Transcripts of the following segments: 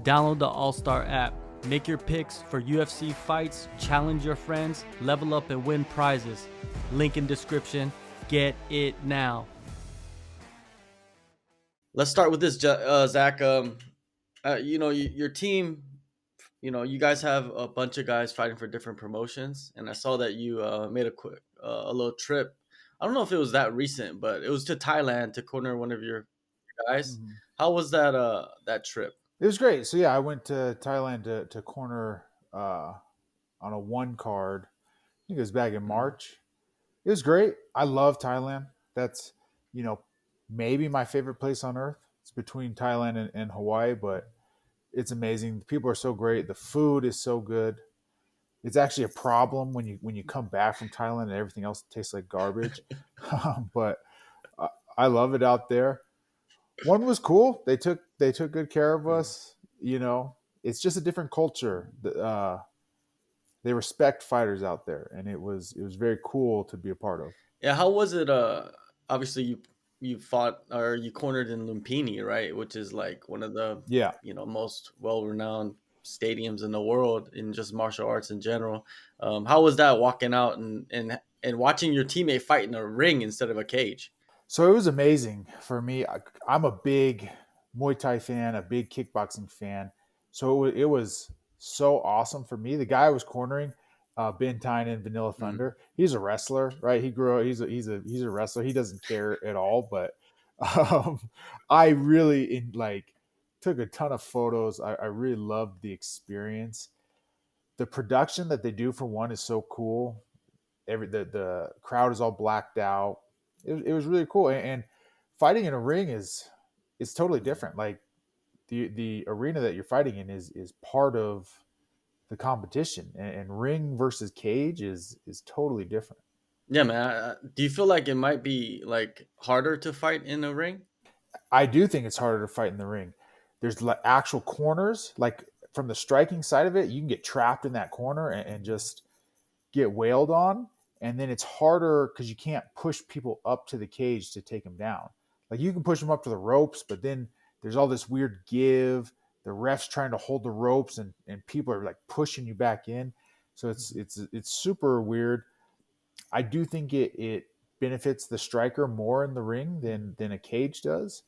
Download the AllStar app. Make your picks for UFC fights, challenge your friends, level up and win prizes. Link in description. Get it now. Let's start with this, Zach. Your team, you guys have a bunch of guys fighting for different promotions, and I saw that you made a little trip. I don't know if it was that recent, but it was to Thailand to corner one of your guys. Mhm. How was that trip? It was great. So yeah, I went to Thailand to corner on a one card. I think it was back in Mhm. March. It was great. I love Thailand. That's you know maybe my favorite place on earth. It's between Thailand and Hawaii, but it's amazing. The people are so great. The food is so good. It's actually a problem when you come back from Thailand and everything else tastes like garbage. But I, I love it out there. One was cool. They took good care of Mhm. us. It's just a different culture. They respect fighters out there, and it was very cool to be a part of. Yeah, how was it? Obviously you fought or you cornered in Lumpini, right? Which is like one of the Yeah. most well renowned stadiums in the world in just martial arts in general. How was that walking out and watching your teammate fight in a ring instead of a cage? So it was amazing for me. I'm a big Muay Thai fan, a big kickboxing fan. So it was so awesome for me. The guy I was cornering, Ben Tynan, Vanilla Mm. Thunder. He's a wrestler, right? He grew up. He's a wrestler. He doesn't care at all. But I really took a ton of photos. I really loved the experience. The production that they do for one is so cool. The crowd is all blacked out. It was really cool, and fighting in a ring is totally Mm. different. Like the arena that you're fighting in is part of the competition, and ring versus cage is totally different. Yeah, man. Do you feel like it might be like harder to fight in a ring? I do think it's harder to fight in the ring. There's actual corners, like from the striking side of it, you can get trapped in that corner and just get wailed on, and then it's harder because you can't push people up to the cage to take them down. Like you can push them up to the ropes, but then there's all this weird give. The refs trying to hold the ropes, and people are like pushing you back in. So it's super weird. I do think it benefits the striker more in the ring than a cage does,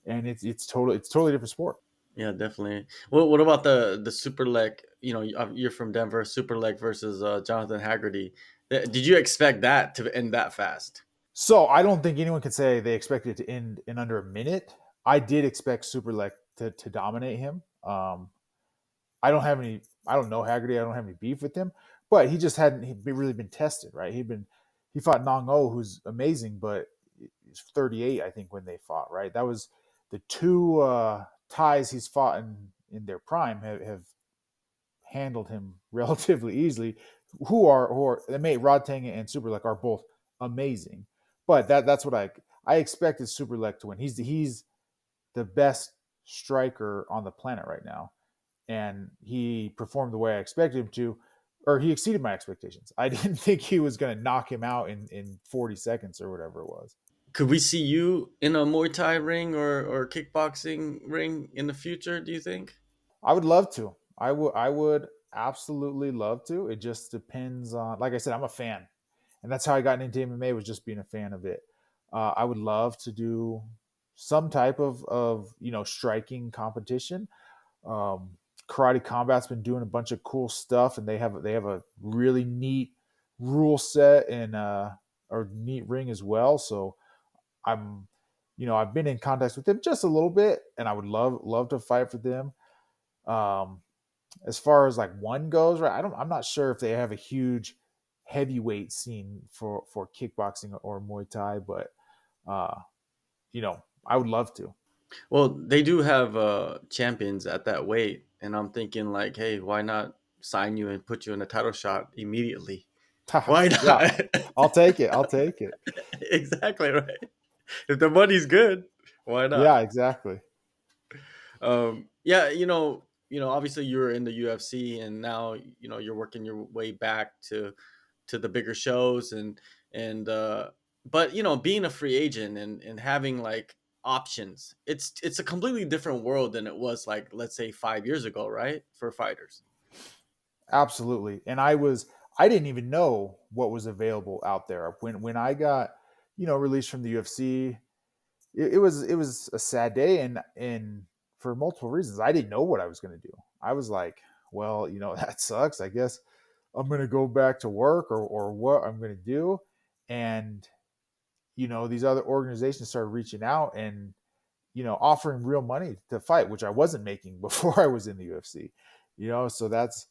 and it's totally different sport. Yeah, definitely. What about the super leg? You're from Denver. Super leg versus Jonathan Haggerty. Did you expect that to end that fast? So I don't think anyone can say they expected it to end in under a minute. I did expect Superlek to dominate him. I don't have any. I don't know Haggerty. I don't have any beef with him, but he just hadn't really been tested, right? He fought Nong O, who's amazing, but he's 38, I think, when they fought, right? That was the two ties he's fought in their prime have handled him relatively easily. Who are they made Rodtang and Superlek are both amazing, but that's what I expected Superlek to win. He's the best striker on the planet right now, and he performed the way I expected him to, or he exceeded my expectations. I didn't think he was going to knock him out in 40 seconds or whatever it was. Could we see you in a Muay Thai ring or kickboxing ring in the future? Do you think? I would love to. I would absolutely love to. It just depends on, like I said, I'm a fan, and that's how I got into MMA, was just being a fan of it. I would love to do some type of striking competition. Um, Karate Combat's been doing a bunch of cool stuff, and they have a really neat rule set and or neat ring as well. So I'm I've been in contact with them just a little bit, and I would love to fight for them. Um, as far as like one goes, right? I'm not sure if they have a huge heavyweight scene for kickboxing or Muay Thai, but uh, I would love to. Well, they do have champions at that weight, and I'm thinking like, hey, why not sign you and put you in a title shot immediately? Why Yeah, not? I'll take it. I'll take it. Exactly right. If the money's good, why not? Yeah, exactly. Yeah, obviously you're in the UFC, and now you're working your way back to the bigger shows, and but being a free agent and having like options. It's a completely different world than it was like, let's say, 5 years ago, right? For fighters. Absolutely. And I didn't even know what was available out there when I got, released from the UFC. It was a sad day, and for multiple reasons, I didn't know what I was going to do. I was like, well, that sucks. I guess I'm going to go back to work, or what I'm going to do. And these other organizations started reaching out and offering real money to fight, which I wasn't making before I was in the UFC. So that's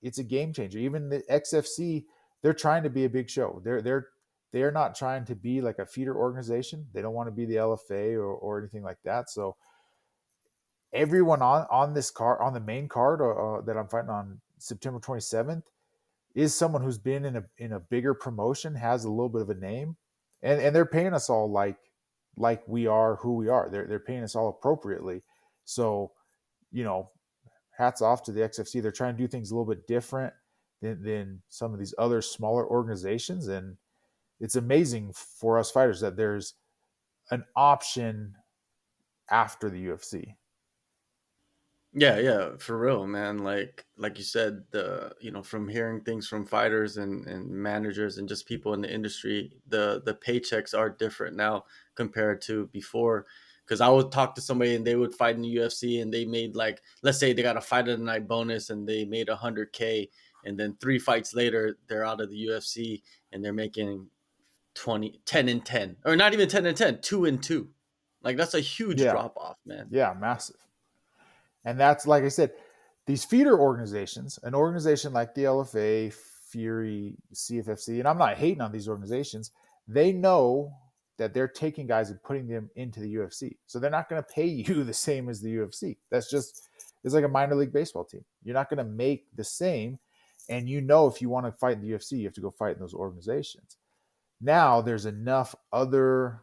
it's a game changer. Even the XFC, they're trying to be a big show. They're not trying to be like a feeder organization. They don't want to be the LFA or anything like that. So everyone on this card, on the main card that I'm fighting on September 27th, is someone who's been in a bigger promotion, has a little bit of a name, and they're paying us all like we are who we are. They're paying us all appropriately. So you know, hats off to the XFC. They're trying to do things a little bit different than some of these other smaller organizations, and it's amazing for us fighters that there's an option after the UFC. Yeah, yeah, for real, man. Like you said, from hearing things from fighters and managers and just people in the industry, the paychecks are different now compared to before. Because I would talk to somebody and they would fight in the UFC and they made, like, let's say they got a fight of the night bonus and they made 100K, and then 3 fights later they're out of the UFC and they're making 10 and 10, or not even 10 and 10, 2 and 2. Like, that's a huge Yeah, drop off, man. yeah, massive. And that's, like I said, these feeder organizations, an organization like the LFA, Fury, CFFC, and I'm not hating on these organizations, they know that they're taking guys and putting them into the UFC. So they're not going to pay you the same as the UFC. It's like a minor league baseball team. You're not going to make the same. And if you want to fight in the UFC, you have to go fight in those organizations. Now there's enough other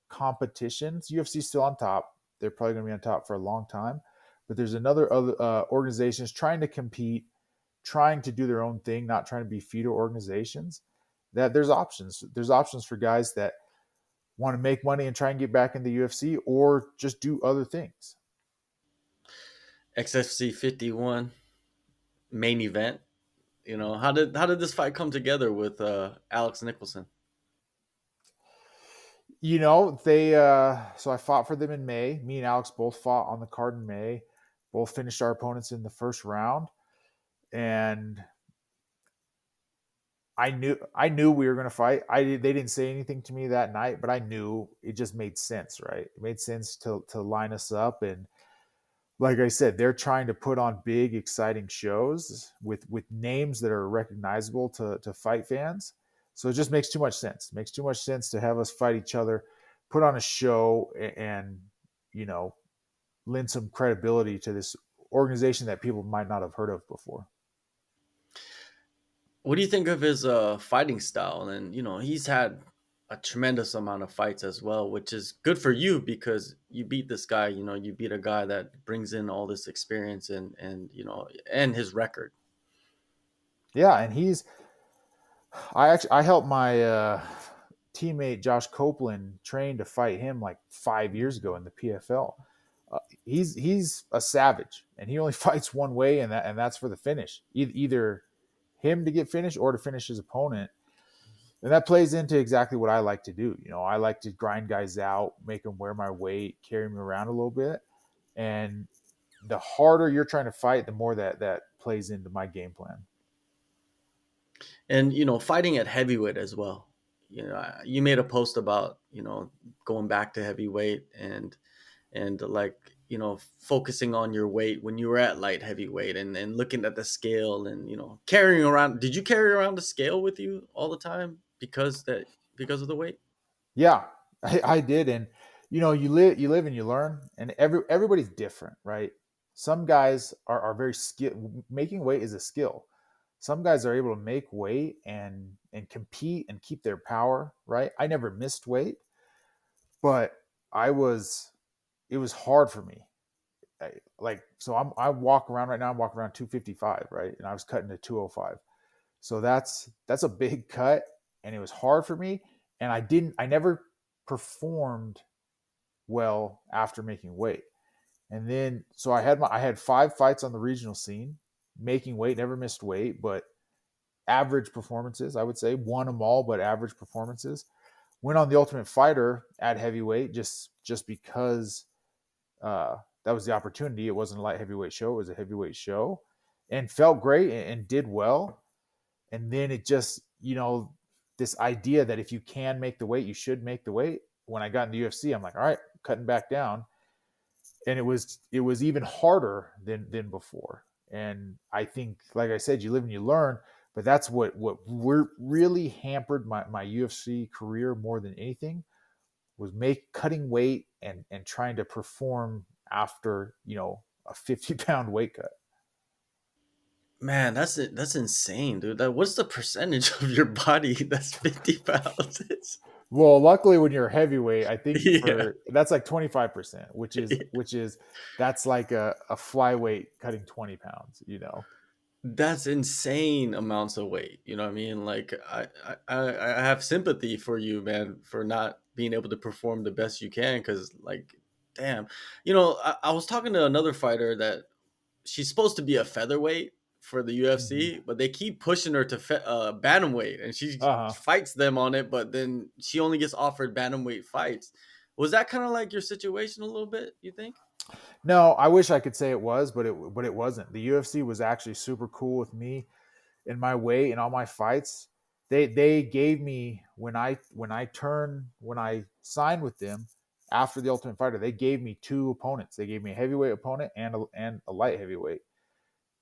competitions. UFC's still on top. They're probably going to be on top for a long time. But there's another other organizations trying to compete, trying to do their own thing, not trying to be feeder organizations. That there's options. There's options for guys that want to make money and try and get back in the UFC, or just do other things. XFC 51 main event. How did this fight come together with Alex Nicholson? They so I fought for them in May. Me and Alex both fought on the card in May. Both finished our opponents in the first round, and I knew we were going to fight. They didn't say anything to me that night, but I knew it just made sense, right? It made sense to line us up, and like I said, they're trying to put on big, exciting shows with names that are recognizable to fight fans. So it just makes too much sense. It makes too much sense to have us fight each other, put on a show, and you know lend some credibility to this organization that people might not have heard of before. What do you think of his fighting style? And he's had a tremendous amount of fights as well, which is good for you because you beat this guy. You beat a guy that brings in all this experience and his record. Yeah, and I helped my teammate Josh Copeland train to fight him like 5 years ago in the PFL. He's a savage, and he only fights one way, and that's for the finish. Either him to get finished or to finish his opponent, and that plays into exactly what I like to do. I like to grind guys out, make them wear my weight, carry them around a little bit, and the harder you're trying to fight, the more that plays into my game plan. And fighting at heavyweight as well. You made a post about going back to heavyweight and like focusing on your weight when you were at light heavyweight, and looking at the scale, and carrying around. Did you carry around the scale with you all the time because of the weight? Yeah, I did, and you live and you learn, and everybody's different, right? Some guys are very skill. Making weight is a skill. Some guys are able to make weight and compete and keep their power, right? I never missed weight, but I was. It was hard for me. I walk around right now. I'm walking around 255, right? And I was cutting to 205. So that's a big cut, and it was hard for me. And I never. performed well after making weight. And then so I had 5 fights on the regional scene, making weight, never missed weight, but average performances, I would say. Won them all, but average performances. Went on the Ultimate Fighter at heavyweight just because that was the opportunity. It wasn't a light heavyweight show; it was a heavyweight show, and felt great and did well. And then it just, this idea that if you can make the weight, you should make the weight. When I got in the UFC, I'm like, all right, cutting back down, and it was even harder than before. And I think, like I said, you live and you learn. But that's what really hampered my UFC career more than anything, was make cutting weight and trying to perform after a 50-pound weight cut. Man, that's insane, dude. What's the percentage of your body that's 50 pounds? Well, luckily when you're a heavyweight, I think Yeah. for that's like 25%, which is that's like a flyweight cutting 20 pounds, That's insane amounts of weight. You know what I mean? Like I have sympathy for you, man, for not being able to perform the best you can. Because like, damn, I was talking to another fighter that she's supposed to be a featherweight for the Mm-hmm. UFC, but they keep pushing her to bantamweight, and she Uh-huh. fights them on it. But then she only gets offered bantamweight fights. Was that kind of like your situation a little bit? You think? No, I wish I could say it was, but it wasn't. The UFC was actually super cool with me in my weight and all my fights. They gave me, when I signed with them after the Ultimate Fighter, they gave me two opponents. They gave me a heavyweight opponent and a light heavyweight,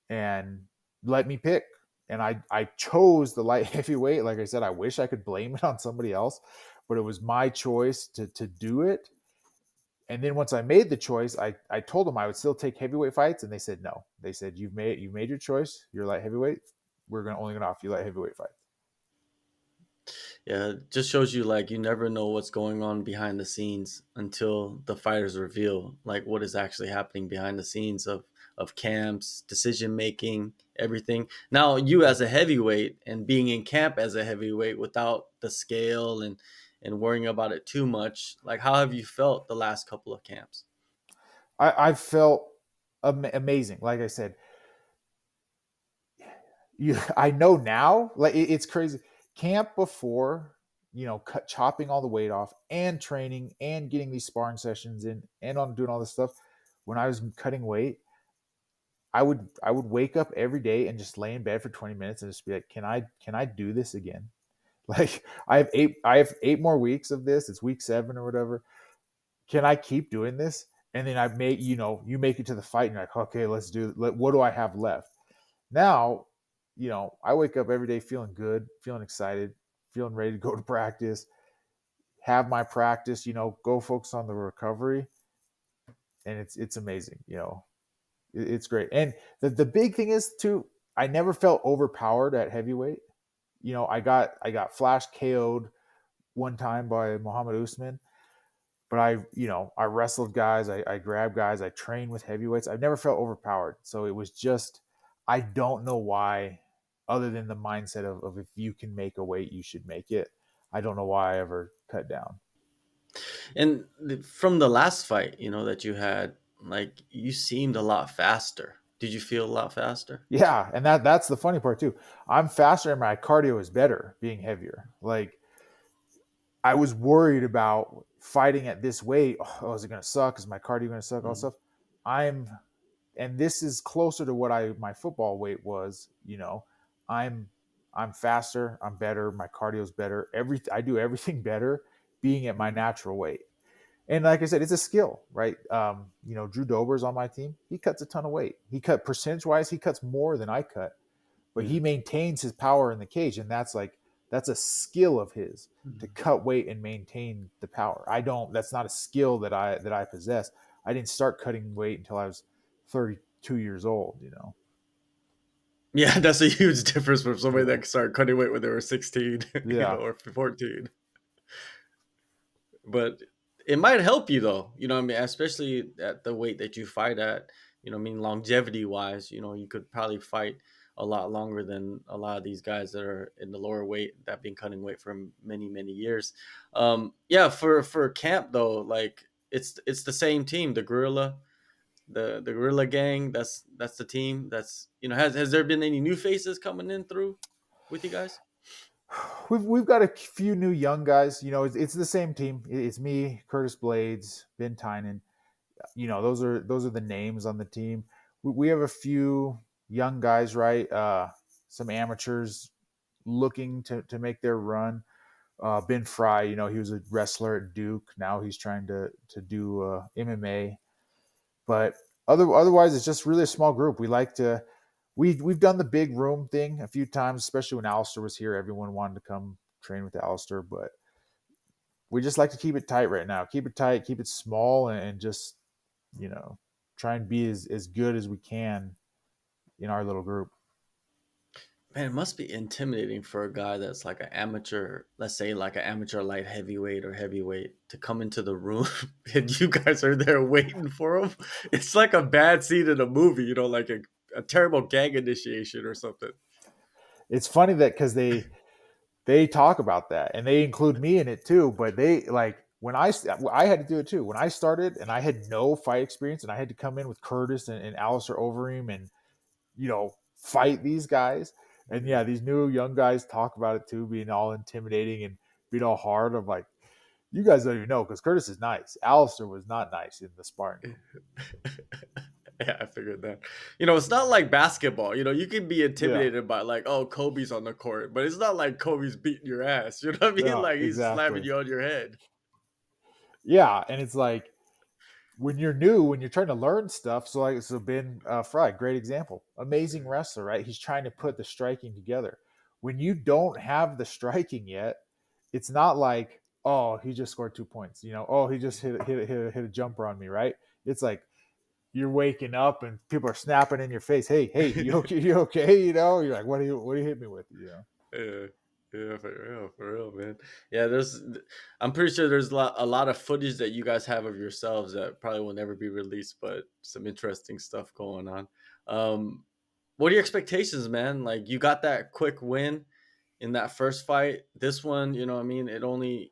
and let me pick. And I chose the light heavyweight. Like I said, I wish I could blame it on somebody else, but it was my choice to do it. And then once I made the choice, I told them I would still take heavyweight fights, and they said no. They said you've made your choice. You're light heavyweight. We're only gonna offer you light heavyweight fights. Yeah, it just shows you like you never know what's going on behind the scenes until the fighters reveal like what is actually happening behind the scenes of camps, decision making, everything. Now, you as a heavyweight and being in camp as a heavyweight without the scale and worrying about it too much, like how have you felt the last couple of camps? I felt amazing. Like I said, I know now. Like it's crazy. Camp before, chopping all the weight off and training and getting these sparring sessions in and on doing all this stuff. When I was cutting weight, I would wake up every day and just lay in bed for 20 minutes and just be like, can I do this again? Like I have eight more weeks of this. It's week 7 or whatever. Can I keep doing this? And then you make it to the fight and you're like, okay, let's do it. What do I have left? Now, I wake up every day feeling good, feeling excited, feeling ready to go to practice, have my practice, go focus on the recovery. And it's amazing. It's great. And the big thing is too, I never felt overpowered at heavyweight. I got flash KO'd one time by Muhammad Usman, but I wrestled guys, I grabbed guys, I trained with heavyweights. I've never felt overpowered. So it was just, I don't know why, other than the mindset of if you can make a weight, you should make it. I don't know why I ever cut down. And from the last fight, that you had, like you seemed a lot faster. Did you feel a lot faster? Yeah, and that's the funny part too. I'm faster and my cardio is better being heavier. Like I was worried about fighting at this weight. Oh, is it going to suck? Is my cardio going to suck? All Mm. stuff. I'm, and this is closer to what my football weight was. I'm, I'm faster. I'm better. My cardio's better. I do everything better being at my natural weight. And like I said, it's a skill, right? Drew Dober's on my team. He cuts a ton of weight. He cut percentage wise. He cuts more than I cut, but Yeah. he maintains his power in the cage, and that's a skill of his, to Mhm. cut weight and maintain the power. I don't. That's not a skill that I possess. I didn't start cutting weight until I was 32 years old. Yeah, that's a huge difference from somebody Yeah, that started cutting weight when they were 16, yeah. or 14. But it might help you though, what I mean, especially at the weight that you fight at, I mean, longevity wise, you could probably fight a lot longer than a lot of these guys that are in the lower weight that have been cutting weight for many years. Yeah, for camp though, like it's the same team, the Gorilla, the Gorilla Gang. That's the team. That's has there been any new faces coming in through with you guys? We've got a few new young guys. It's the same team. It's me, Curtis Blades, Ben Tynan. Those are the names on the team. We have a few young guys, right? Some amateurs looking to make their run. Ben Fry, he was a wrestler at Duke. Now he's trying to do MMA. But otherwise, it's just really a small group. We've done the big room thing a few times, especially when AllStar was here. Everyone wanted to come train with AllStar, but we just like to keep it tight right now. Keep it tight, keep it small, and just you know try and be as good as we can in our little group. Man, it must be intimidating for a guy that's like an amateur, let's say like an amateur light heavyweight or heavyweight, to come into the room and you guys are there waiting for him. It's like a bad scene in a movie, like a terrible gang initiation or something. It's funny that because they talk about that and they include me in it too. But they like when I had to do it too when I started and I had no fight experience and I had to come in with Curtis and Alistair Overeem and fight these guys. And yeah, these new young guys talk about it too, being all intimidating and being all hard. I'm like, you guys don't even know because Curtis is nice. Alistair was not nice in the sparring room. Yeah, I figured that. It's not like basketball. You can be Yeah, intimidated by like, oh, Kobe's on the court, but it's not like Kobe's beating your ass. You know what I mean? yeah, Like he's slamming exactly. you on your head. Yeah, and it's like when you're new, when you're trying to learn stuff. So Ben Fry, great example, amazing wrestler, right? He's trying to put the striking together. When you don't have the striking yet, it's not like, oh, he just scored 2 points. Oh, he just hit a jumper on me, right? It's like you're waking up and people are snapping in your face. Hey, you okay? You okay? You're like, what do you hit me with? Yeah, yeah, for real, man. Yeah, I'm pretty sure there's a lot of footage that you guys have of yourselves that probably will never be released, but some interesting stuff going on. Um, what are your expectations, man? Like you got that quick win in that first fight. This one, what I mean, it only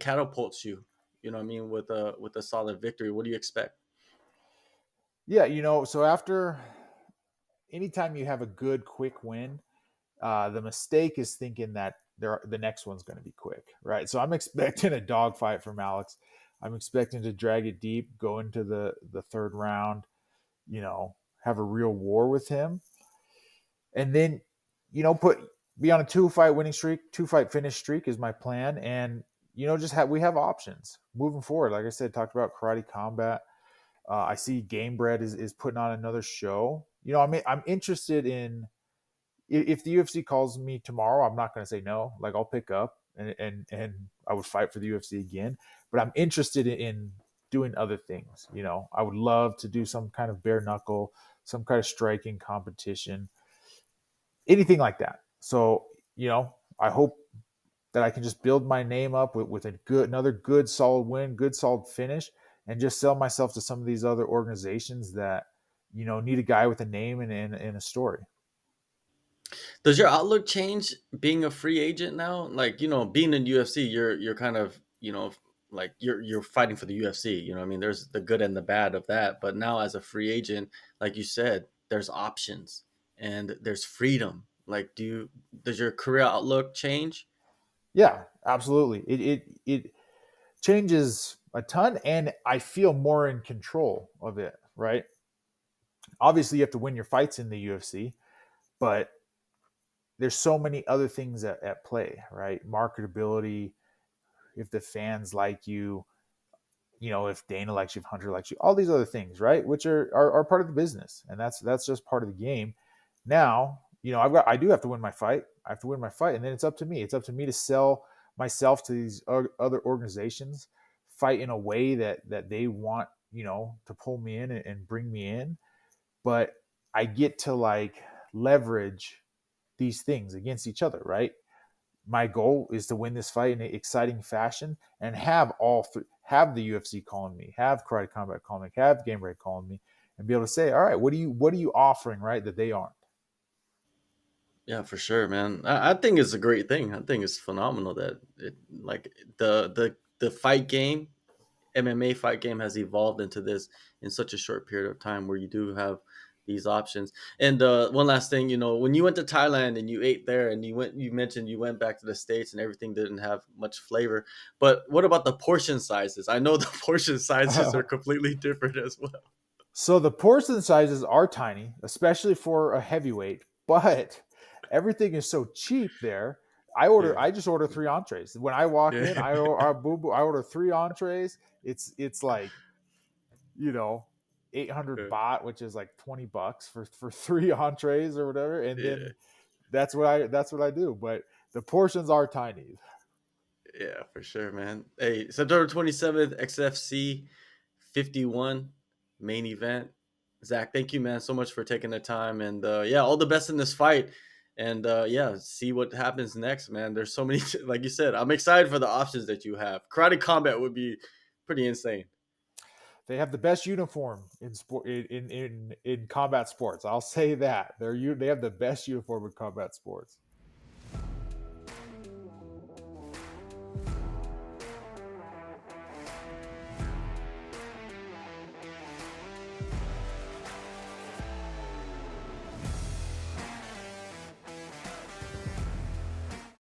catapults you, what I mean, with a solid victory. What do you expect? Yeah, so after anytime you have a good quick win, the mistake is thinking that the next one's going to be quick, right? So I'm expecting a dogfight from Alex. I'm expecting to drag it deep, go into the third round, you know, have a real war with him, and then put be on a two-fight winning streak, two-fight finish streak is my plan, and just we have options moving forward. Like I said, talked about karate combat. I see Game Bread is putting on another show. I mean, I'm interested in if the UFC calls me tomorrow, I'm not going to say no. Like I'll pick up and I would fight for the UFC again. But I'm interested in doing other things. I would love to do some kind of bare knuckle, some kind of striking competition, anything like that. So I hope that I can just build my name up with another good solid win, good solid finish, and just sell myself to some of these other organizations that need a guy with a name and a story. Does your outlook change being a free agent now? Like, being in UFC, you're kind of, like you're fighting for the UFC, what I mean? There's the good and the bad of that. But now as a free agent, like you said, there's options and there's freedom. Like, does your career outlook change? Yeah, absolutely. It changes a ton, and I feel more in control of it. Right. Obviously, you have to win your fights in the UFC, but there's so many other things at play. Right. Marketability. If the fans like you, if Dana likes you, if Hunter likes you, all these other things, right? Which are part of the business, and that's just part of the game. Now, I do have to win my fight. I have to win my fight, and then it's up to me. It's up to me to sell myself to these other organizations, fight in a way that they want, to pull me in and bring me in. But I get to like leverage these things against each other, right? My goal is to win this fight in an exciting fashion and have all three, have the UFC calling me, have Karate Combat calling me, have Game Break calling me, and be able to say, all right, what are you offering, right, that they aren't? Yeah, for sure, man. I think it's a great thing. I think it's phenomenal that like the fight game, MMA fight game has evolved into this in such a short period of time where you do have these options. And one last thing, when you went to Thailand and you ate there, and you mentioned you went back to the States and everything didn't have much flavor. But what about the portion sizes? I know the portion sizes are completely different as well. So the portion sizes are tiny, especially for a heavyweight, but everything is so cheap there. Yeah, I just order three entrees. When I walk in, yeah, I order three entrees. It's like, you know, 800 yeah, baht, which is like $20 for three entrees or whatever. And yeah. then that's what I do. But the portions are tiny. Yeah, for sure, man. Hey, September 27th, XFC 51 main event. Zach, thank you, man, so much for taking the time. And yeah, all the best in this fight. And yeah, see what happens next, man. There's so many, like you said, I'm excited for the options that you have. Karate combat would be pretty insane. They have the best uniform in sport in combat sports. I'll say that they have the best uniform in combat sports.